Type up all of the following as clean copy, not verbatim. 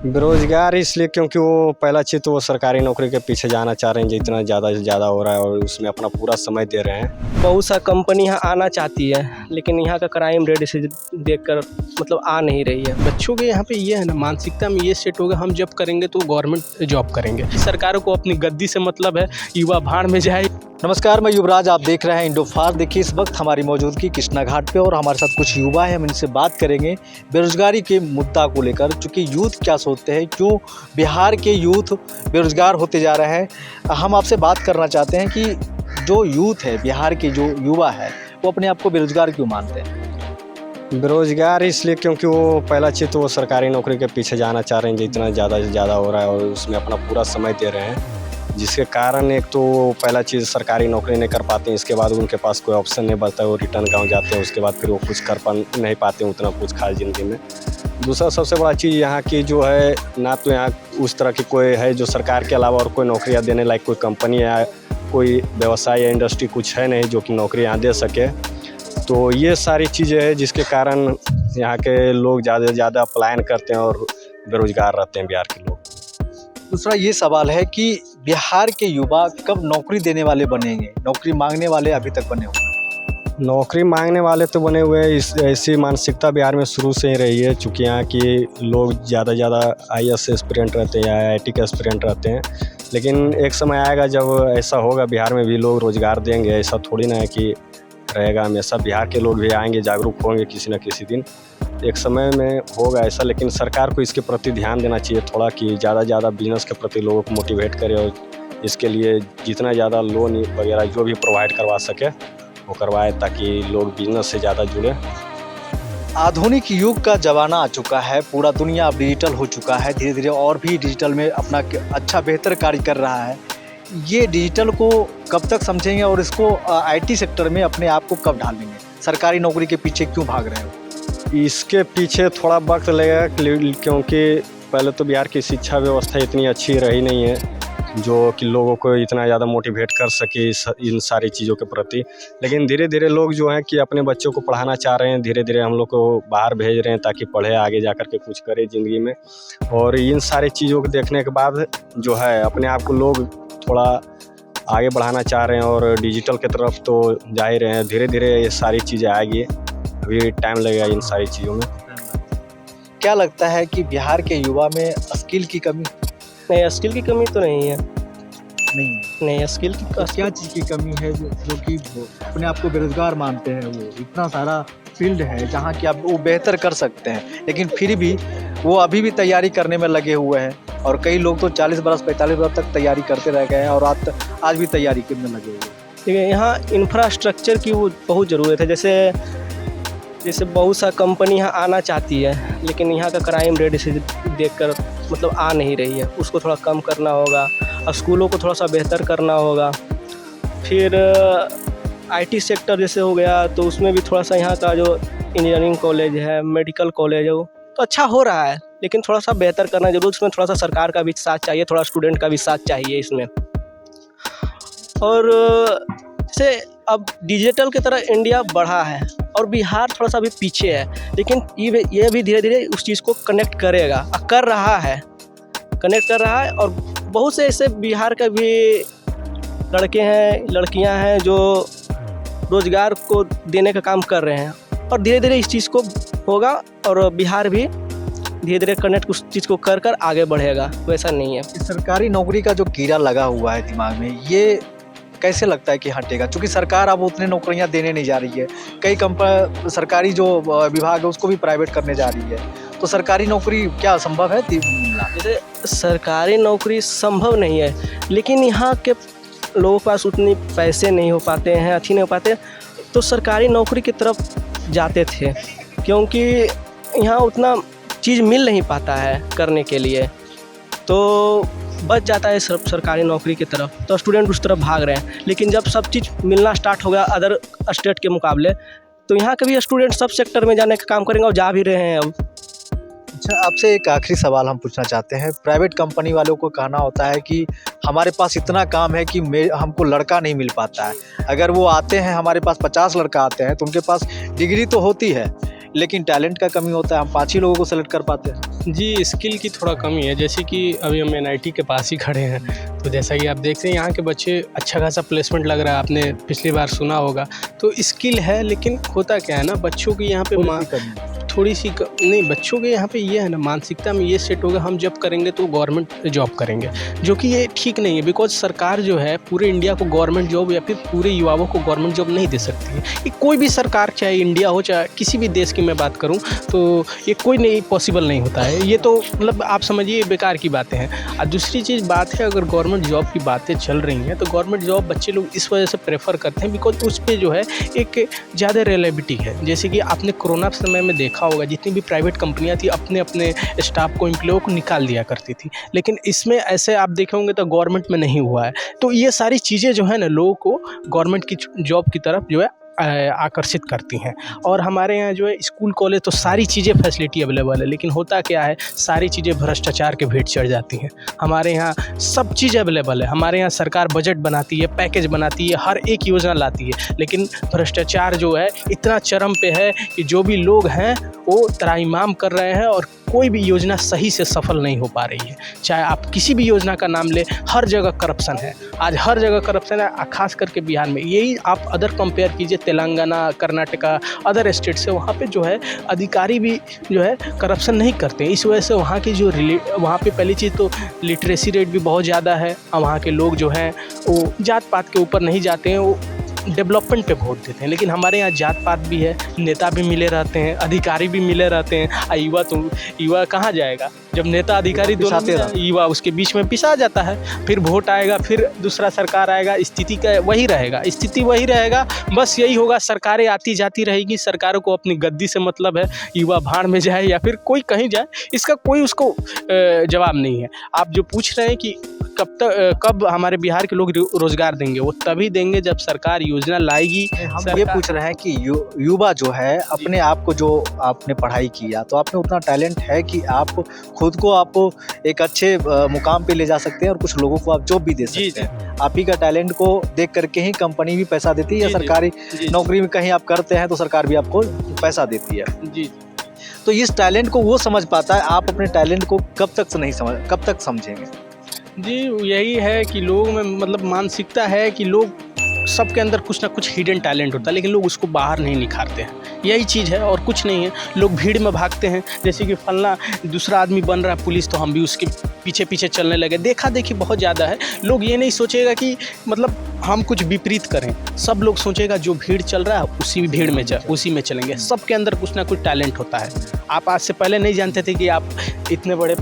बेरोज़गार इसलिए क्योंकि वो पहला चीज़ तो वो सरकारी नौकरी के पीछे जाना चाह रहे हैं, जितना ज़्यादा से ज़्यादा हो रहा है और उसमें अपना पूरा समय दे रहे हैं। बहुत सा कंपनी यहाँ आना चाहती है, लेकिन यहाँ का क्राइम रेट इसे देखकर मतलब आ नहीं रही है। बच्चों के यहाँ पे ये है ना, मानसिकता में ये सेट होगा हम जब करेंगे तो गवर्नमेंट जॉब करेंगे। सरकारों को अपनी गद्दी से मतलब है, युवा भाड़ में जाए। नमस्कार, मैं युवराज, आप देख रहे हैं इंडोफार। देखिए इस वक्त हमारी मौजूदगी कृष्णा घाट पे और हमारे साथ कुछ युवा हैं। हम इनसे बात करेंगे बेरोजगारी के मुद्दा को लेकर, चूँकि यूथ क्या सोचते हैं, क्यों बिहार के यूथ बेरोजगार होते जा रहे हैं। हम आपसे बात करना चाहते हैं कि जो यूथ है, बिहार के जो युवा है, वो अपने आप को बेरोजगार क्यों मानते हैं? बेरोज़गार इसलिए क्योंकि वो पहला चीज़ तो वो सरकारी नौकरी के पीछे जाना चाह रहे हैं, जितना ज़्यादा से ज़्यादा हो रहा है और उसमें अपना पूरा समय दे रहे हैं, जिसके कारण एक तो पहला चीज़ सरकारी नौकरी नहीं कर पाते हैं। इसके बाद उनके पास कोई ऑप्शन नहीं बचता है, वो रिटर्न गाँव जाते हैं। उसके बाद फिर वो कुछ कर नहीं पाते हैं उतना कुछ खास ज़िंदगी में। दूसरा सबसे बड़ा चीज़ यहाँ की जो है, ना तो यहाँ उस तरह की कोई है जो सरकार के अलावा और कोई नौकरियाँ देने लायक कोई कंपनी या कोई व्यवसाय या इंडस्ट्री कुछ है नहीं जो कि नौकरी यहाँ दे सके। तो ये सारी चीज़ें हैं जिसके कारण यहाँ के लोग ज़्यादा से ज़्यादा पलायन करते हैं और बेरोजगार रहते हैं बिहार के लोग। दूसरा ये सवाल है कि बिहार के युवा कब नौकरी देने वाले बनेंगे? नौकरी मांगने वाले अभी तक बने हुए हैं। नौकरी मांगने वाले तो बने हुए हैं। ऐसी मानसिकता बिहार में शुरू से ही रही है, चूँकि यहाँ के लोग ज़्यादा IAS एस्पिरेंट रहते हैं या IIT के एस्पिरेंट रहते हैं। लेकिन एक समय आएगा जब ऐसा होगा, बिहार में भी लोग रोज़गार देंगे। ऐसा थोड़ी ना है कि रहेगा हमेशा। बिहार के लोग भी आएंगे, जागरूक होंगे किसी न किसी दिन। एक समय में होगा ऐसा, लेकिन सरकार को इसके प्रति ध्यान देना चाहिए थोड़ा, कि ज़्यादा से ज़्यादा बिजनेस के प्रति लोगों को मोटिवेट करे और इसके लिए जितना ज़्यादा लोन वगैरह जो भी प्रोवाइड करवा सके वो करवाए, ताकि लोग बिजनेस से ज़्यादा जुड़े। आधुनिक युग का ज़माना आ चुका है, पूरा दुनिया अब डिजिटल हो चुका है। धीरे धीरे और भी डिजिटल में अपना अच्छा बेहतर कार्य कर रहा है। ये डिजिटल को कब तक समझेंगे और इसको IT सेक्टर में अपने आप को कब ढालेंगे? सरकारी नौकरी के पीछे क्यों भाग रहे हो? इसके पीछे थोड़ा वक्त लगेगा, क्योंकि पहले तो बिहार की शिक्षा व्यवस्था इतनी अच्छी रही नहीं है जो कि लोगों को इतना ज़्यादा मोटिवेट कर सके इन सारी चीज़ों के प्रति। लेकिन धीरे धीरे लोग जो हैं कि अपने बच्चों को पढ़ाना चाह रहे हैं। धीरे धीरे हम लोग को बाहर भेज रहे हैं ताकि पढ़े, आगे जा कर के कुछ करे ज़िंदगी में। और इन सारी चीज़ों को देखने के बाद जो है अपने आप को लोग थोड़ा आगे बढ़ाना चाह रहे हैं और डिजिटल की तरफ तो जा ही रहे हैं। धीरे धीरे ये सारी चीज़ें आएगी, अभी टाइम लगेगा इन सारी चीज़ों में। क्या लगता है कि बिहार के युवा में स्किल की कमी? नहीं, स्किल की कमी तो नहीं है। नहीं, स्किल की क्या चीज़ की कमी है जो कि वो अपने आप को बेरोजगार मानते हैं? वो इतना सारा फील्ड है जहाँ कि आप वो बेहतर कर सकते हैं, लेकिन फिर भी वो अभी भी तैयारी करने में लगे हुए हैं। और कई लोग तो 40 बरस 45 बरस तक तैयारी करते रह गए हैं और आज भी तैयारी करने लगे हुए हैं। ठीक है, यहाँ इंफ्रास्ट्रक्चर की वो बहुत ज़रूरत है। जैसे बहुत सा कंपनी यहाँ आना चाहती है, लेकिन यहाँ का क्राइम रेट इसे देखकर मतलब आ नहीं रही है। उसको थोड़ा कम करना होगा, स्कूलों को थोड़ा सा बेहतर करना होगा। फिर IT सेक्टर जैसे हो गया तो उसमें भी थोड़ा सा यहाँ का जो इंजीनियरिंग कॉलेज है, मेडिकल कॉलेज है, वो तो अच्छा हो रहा है, लेकिन थोड़ा सा बेहतर करना जरूर। उसमें थोड़ा सा सरकार का भी साथ चाहिए, थोड़ा स्टूडेंट का भी साथ चाहिए इसमें। और जैसे अब डिजिटल की तरह इंडिया बढ़ा है और बिहार थोड़ा सा भी पीछे है, लेकिन ये भी धीरे धीरे उस चीज़ को कनेक्ट करेगा, कर रहा है। और बहुत से ऐसे बिहार के भी लड़के हैं, लड़कियां हैं जो रोज़गार को देने का काम कर रहे हैं और धीरे धीरे इस चीज़ को होगा और बिहार भी धीरे धीरे कनेक्ट उस चीज़ को कर आगे बढ़ेगा। वैसा नहीं है। सरकारी नौकरी का जो कीड़ा लगा हुआ है दिमाग में, ये कैसे लगता है कि हटेगा? क्योंकि सरकार अब उतने नौकरियां देने नहीं जा रही है। कई सरकारी जो विभाग है उसको भी प्राइवेट करने जा रही है। तो सरकारी नौकरी क्या संभव है? जैसे सरकारी नौकरी संभव नहीं है, लेकिन यहाँ के लोगों के पास उतने पैसे नहीं हो पाते हैं, नहीं हो पाते, तो सरकारी नौकरी की तरफ जाते थे, क्योंकि यहाँ उतना चीज़ मिल नहीं पाता है करने के लिए, तो बच जाता है सरकारी नौकरी की तरफ, तो स्टूडेंट उस तरफ भाग रहे हैं। लेकिन जब सब चीज़ मिलना स्टार्ट हो गया अदर स्टेट के मुकाबले, तो यहाँ के भी स्टूडेंट सब सेक्टर में जाने का काम करेंगे और जा भी रहे हैं अब। अच्छा, आपसे एक आखिरी सवाल हम पूछना चाहते हैं। प्राइवेट कंपनी वालों को कहना होता है कि हमारे पास इतना काम है कि हमको लड़का नहीं मिल पाता है। अगर वो आते हैं, हमारे पास 50 लड़का आते हैं तो उनके पास डिग्री तो होती है, लेकिन टैलेंट का कमी होता है, हम 5 ही लोगों को सेलेक्ट कर पाते हैं। जी, स्किल की थोड़ा कमी है। जैसे कि अभी हम एनआईटी के पास ही खड़े हैं, तो जैसा कि आप देखते हैं यहाँ के बच्चे अच्छा खासा प्लेसमेंट लग रहा है, आपने पिछली बार सुना होगा। तो स्किल है, लेकिन होता क्या है ना, बच्चों की यहाँ पे थोड़ी सी नहीं, बच्चों के यहाँ पे ये है ना, मानसिकता में ये सेट होगा हम जब करेंगे तो गवर्नमेंट जॉब करेंगे, जो कि ये ठीक नहीं है। बिकॉज सरकार जो है पूरे इंडिया को गवर्नमेंट जॉब या फिर पूरे युवाओं को गवर्नमेंट जॉब नहीं दे सकती है। ये कोई भी सरकार, चाहे इंडिया हो चाहे किसी भी देश की मैं बात करूँ, तो ये कोई नहीं पॉसिबल नहीं होता है। ये तो मतलब आप समझिए बेकार की बातें हैं। और दूसरी चीज़ बात है, अगर गवर्नमेंट जॉब की बातें चल रही हैं तो गवर्नमेंट जॉब बच्चे लोग इस वजह से प्रेफर करते हैं बिकॉज उस पर जो है एक ज़्यादा रिलायबिलिटी है। जैसे कि आपने कोरोना समय में देखा होगा, जितनी भी प्राइवेट कंपनियां थी अपने अपने स्टाफ को, एम्प्लॉय को निकाल दिया करती थी, लेकिन इसमें ऐसे आप देखे होंगे तो गवर्नमेंट में नहीं हुआ है। तो ये सारी चीज़ें जो है ना, लोगों को गवर्नमेंट की जॉब की तरफ जो है आकर्षित करती हैं। और हमारे यहाँ जो है स्कूल कॉलेज तो सारी चीज़ें फैसिलिटी अवेलेबल है, लेकिन होता क्या है, सारी चीज़ें भ्रष्टाचार के भेंट चढ़ जाती हैं। हमारे यहाँ सब चीज़ अवेलेबल है, हमारे यहाँ सरकार बजट बनाती है, पैकेज बनाती है, हर एक योजना लाती है, लेकिन भ्रष्टाचार जो है इतना चरम पे है कि जो भी लोग हैं वो त्राहिमाम कर रहे हैं और कोई भी योजना सही से सफल नहीं हो पा रही है। चाहे आप किसी भी योजना का नाम ले, हर जगह करप्शन है। आज हर जगह करप्शन है, खास करके बिहार में। यही आप अदर कंपेयर कीजिए, तेलंगाना, कर्नाटका, अदर स्टेट से, वहाँ पे जो है अधिकारी भी जो है करप्शन नहीं करते। इस वजह से वहाँ की जो वहाँ पे पहली चीज़ तो लिटरेसी रेट भी बहुत ज़्यादा है। और वहाँ के लोग जो हैं वो जात पात के ऊपर नहीं जाते हैं, वो डेवलपमेंट पे वोट देते हैं। लेकिन हमारे यहाँ जात पात भी है, नेता भी मिले रहते हैं, अधिकारी भी मिले रहते हैं। युवा कहाँ जाएगा जब नेता अधिकारी दोनों युवा उसके बीच में पिसा जाता है। फिर वोट आएगा, फिर दूसरा सरकार आएगा, स्थिति का वही रहेगा। बस यही होगा, सरकारें आती जाती रहेगी, सरकारों को अपनी गद्दी से मतलब है, युवा भाड़ में जाए या फिर कोई कहीं जाए, इसका कोई उसको जवाब नहीं है। आप जो पूछ रहे हैं कि कब हमारे बिहार के लोग रोजगार देंगे, वो तभी देंगे जब सरकार योजना लाएगी। हम ये पूछ रहे हैं कि युवा जो है अपने आप को, जो आपने पढ़ाई किया तो आपने उतना टैलेंट है कि आप खुद को आप एक अच्छे मुकाम पे ले जा सकते हैं और कुछ लोगों को आप जॉब भी दे सकते हैं। आप ही का टैलेंट को देख करके ही कंपनी भी पैसा देती है, या सरकारी नौकरी में कहीं आप करते हैं तो सरकार भी आपको पैसा देती है। जी, तो इस टैलेंट को वो समझ पाता है, आप अपने टैलेंट को कब तक समझेंगे? जी, यही है कि लोगों में मतलब मानसिकता है कि लोग, सबके अंदर कुछ ना कुछ हिडन टैलेंट होता है, लेकिन लोग उसको बाहर नहीं निखारते हैं। यही चीज़ है और कुछ नहीं है। लोग भीड़ में भागते हैं, जैसे कि फलना दूसरा आदमी बन रहा है पुलिस, तो हम भी उसके पीछे पीछे चलने लगे। देखा देखी बहुत ज़्यादा है। लोग ये नहीं सोचेगा कि मतलब हम कुछ विपरीत करें। सब लोग सोचेगा जो भीड़ चल रहा है उसी में चलेंगे। सबके अंदर कुछ ना कुछ टैलेंट होता है। आप आज से पहले नहीं जानते थे कि आप इतने बड़े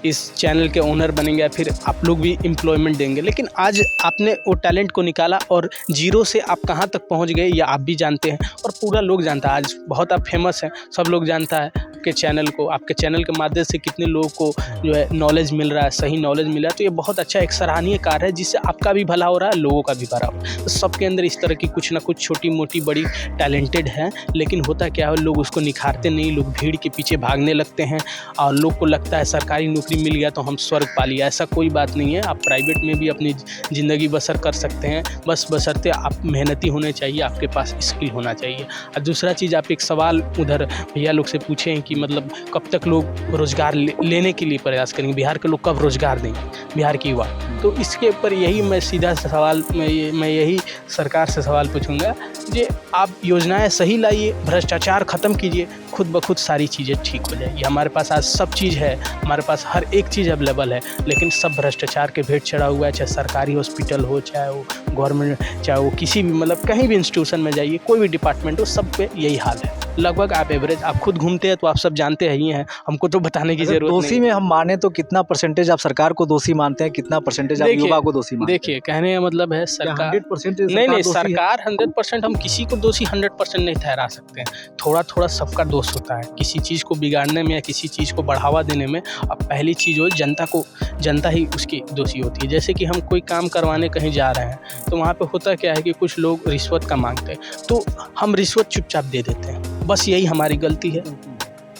इस चैनल के ओनर बनेंगे या फिर आप लोग भी एम्प्लॉयमेंट देंगे, लेकिन आज आपने वो टैलेंट को निकाला और जीरो से आप कहाँ तक पहुँच गए ये आप भी जानते हैं और पूरा लोग जानता है। आज बहुत आप फेमस हैं, सब लोग जानता है आपके चैनल को। आपके चैनल के माध्यम से कितने लोगों को जो है नॉलेज मिल रहा है, सही नॉलेज मिल रहा है। तो ये बहुत अच्छा एक सराहनीय कार्य है, जिससे आपका भी भला हो रहा है, लोगों का भी भला हो रहा है। तो सबके अंदर इस तरह की कुछ ना कुछ छोटी मोटी बड़ी टैलेंटेड है, लेकिन होता क्या है, लोग उसको निखारते नहीं। लोग भीड़ के पीछे भागने लगते हैं और लोग को लगता है सरकारी नौकरी मिल गया तो हम स्वर्ग पा लिया। ऐसा कोई बात नहीं है। आप प्राइवेट में भी अपनी ज़िंदगी बसर कर सकते हैं, बस बशर्ते आप मेहनती होने चाहिए, आपके पास स्किल होना चाहिए। और दूसरा चीज़, आप एक सवाल उधर भैया लोग से पूछें कि मतलब कब तक लोग रोज़गार लेने के लिए प्रयास करेंगे, बिहार के लोग कब रोज़गार देंगे बिहार की युवा। तो इसके ऊपर यही मैं सीधा सवाल मैं यही सरकार से सवाल पूछूंगा कि आप योजनाएं सही लाइए, भ्रष्टाचार ख़त्म कीजिए, खुद ब खुद सारी चीज़ें ठीक हो जाएगी। हमारे पास आज सब चीज़ है, हमारे पास हर एक चीज़ अवेलेबल है, लेकिन सब भ्रष्टाचार के भेंट चढ़ा हुआ है। चाहे सरकारी हॉस्पिटल हो, चाहे वो गवर्नमेंट, चाहे वो किसी भी मतलब कहीं भी इंस्टीट्यूशन में जाइए, कोई भी डिपार्टमेंट हो, सब पे यही हाल है लगभग। आप एवरेज, आप खुद घूमते हैं तो आप सब जानते ही हैं, हमको तो बताने की जरूरत नहीं। दोषी में हम माने तो कितना परसेंटेज आप सरकार को दोषी मानते हैं, कितना परसेंटेज आप युवा को दोषी मानते हैं? देखिए, कहने का मतलब है सरकार 100% नहीं, सरकार 100% हम किसी को दोषी 100% नहीं ठहरा सकते हैं। थोड़ा थोड़ा सबका दोष होता है किसी चीज़ को बिगाड़ने में या किसी चीज़ को बढ़ावा देने में। अब पहली चीज़ हो, जनता ही उसकी दोषी होती है। जैसे कि हम कोई काम करवाने कहीं जा रहे हैं तो वहाँ पे होता क्या है कि कुछ लोग रिश्वत का मांगते हैं, तो हम रिश्वत चुपचाप दे देते हैं। बस यही हमारी गलती है,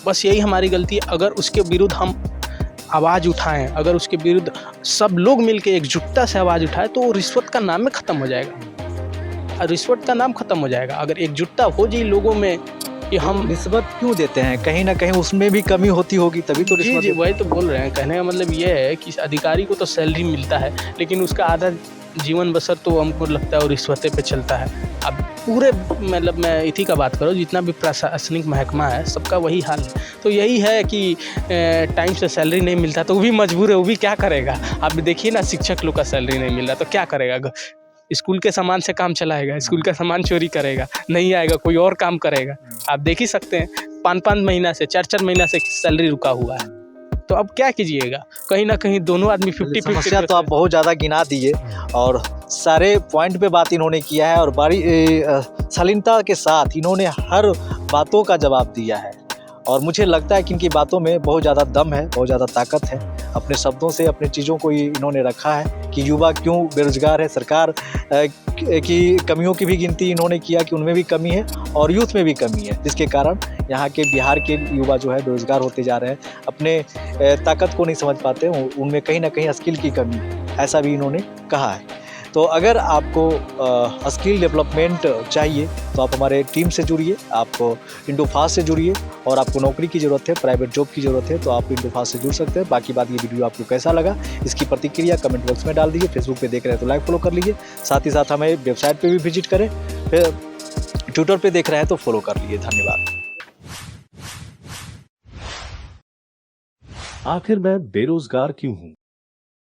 बस यही हमारी गलती है। अगर उसके विरुद्ध हम आवाज़ उठाएं, अगर उसके विरुद्ध सब लोग मिलकर एकजुटता से आवाज़ उठाएं, तो वो रिश्वत का नाम में ख़त्म हो जाएगा। रिश्वत का नाम ख़त्म हो जाएगा। अगर एकजुटता हो जाए लोगों में कि हम निस्बत क्यों देते हैं? कहीं ना कहीं उसमें भी कमी होती होगी, तभी तो जी रिश्वत जी देते वही तो बोल रहे हैं। कहने का मतलब ये है कि अधिकारी को तो सैलरी मिलता है, लेकिन उसका आधा जीवन बसर तो हमको लगता है और रिश्वते पे चलता है। अब पूरे मतलब मैं इसी का बात करूँ, जितना भी प्रशासनिक महकमा है सबका वही हाल है। तो यही है कि टाइम से सैलरी नहीं मिलता तो वो भी मजबूर है, वो भी क्या करेगा। आप देखिए ना, शिक्षक लोग का सैलरी नहीं मिल रहा तो क्या करेगा। स्कूल के सामान से काम चलाएगा, स्कूल का सामान चोरी करेगा, नहीं आएगा कोई और काम करेगा। आप देख ही सकते हैं 5-5 महीना से 4-4 महीना से सैलरी रुका हुआ है। तो अब क्या कीजिएगा, कहीं ना कहीं दोनों आदमी 50-50 समस्या तो आप बहुत ज़्यादा गिना दिए और सारे पॉइंट पे बात इन्होंने किया है और बड़ी शालीनता के साथ इन्होंने हर बातों का जवाब दिया है और मुझे लगता है कि इनकी बातों में बहुत ज़्यादा दम है, बहुत ज़्यादा ताकत है। अपने शब्दों से अपने चीज़ों को इन्होंने रखा है कि युवा क्यों बेरोजगार है। सरकार की कमियों की भी गिनती इन्होंने किया कि उनमें भी कमी है और यूथ में भी कमी है, जिसके कारण यहाँ के बिहार के युवा जो है बेरोजगार होते जा रहे हैं, अपने ताकत को नहीं समझ पाते, उनमें कहीं ना कहीं स्किल की कमी है, ऐसा भी इन्होंने कहा है। तो अगर आपको स्किल डेवलपमेंट चाहिए तो आप हमारे टीम से जुड़िए, आप इंडोफास्ट से जुड़िए और आपको नौकरी की ज़रूरत है, प्राइवेट जॉब की ज़रूरत है तो आप इंडोफास्ट से जुड़ सकते हैं। बाकी बात, ये वीडियो आपको कैसा लगा इसकी प्रतिक्रिया कमेंट बॉक्स में डाल दीजिए। फेसबुक पे देख रहे हैं तो लाइक फॉलो कर लीजिए, साथ ही साथ हमें वेबसाइट पे भी विजिट करें, फिर ट्विटर पे देख रहे हैं तो फॉलो कर लीजिए। धन्यवाद। आखिर मैं बेरोजगार क्यों हूं?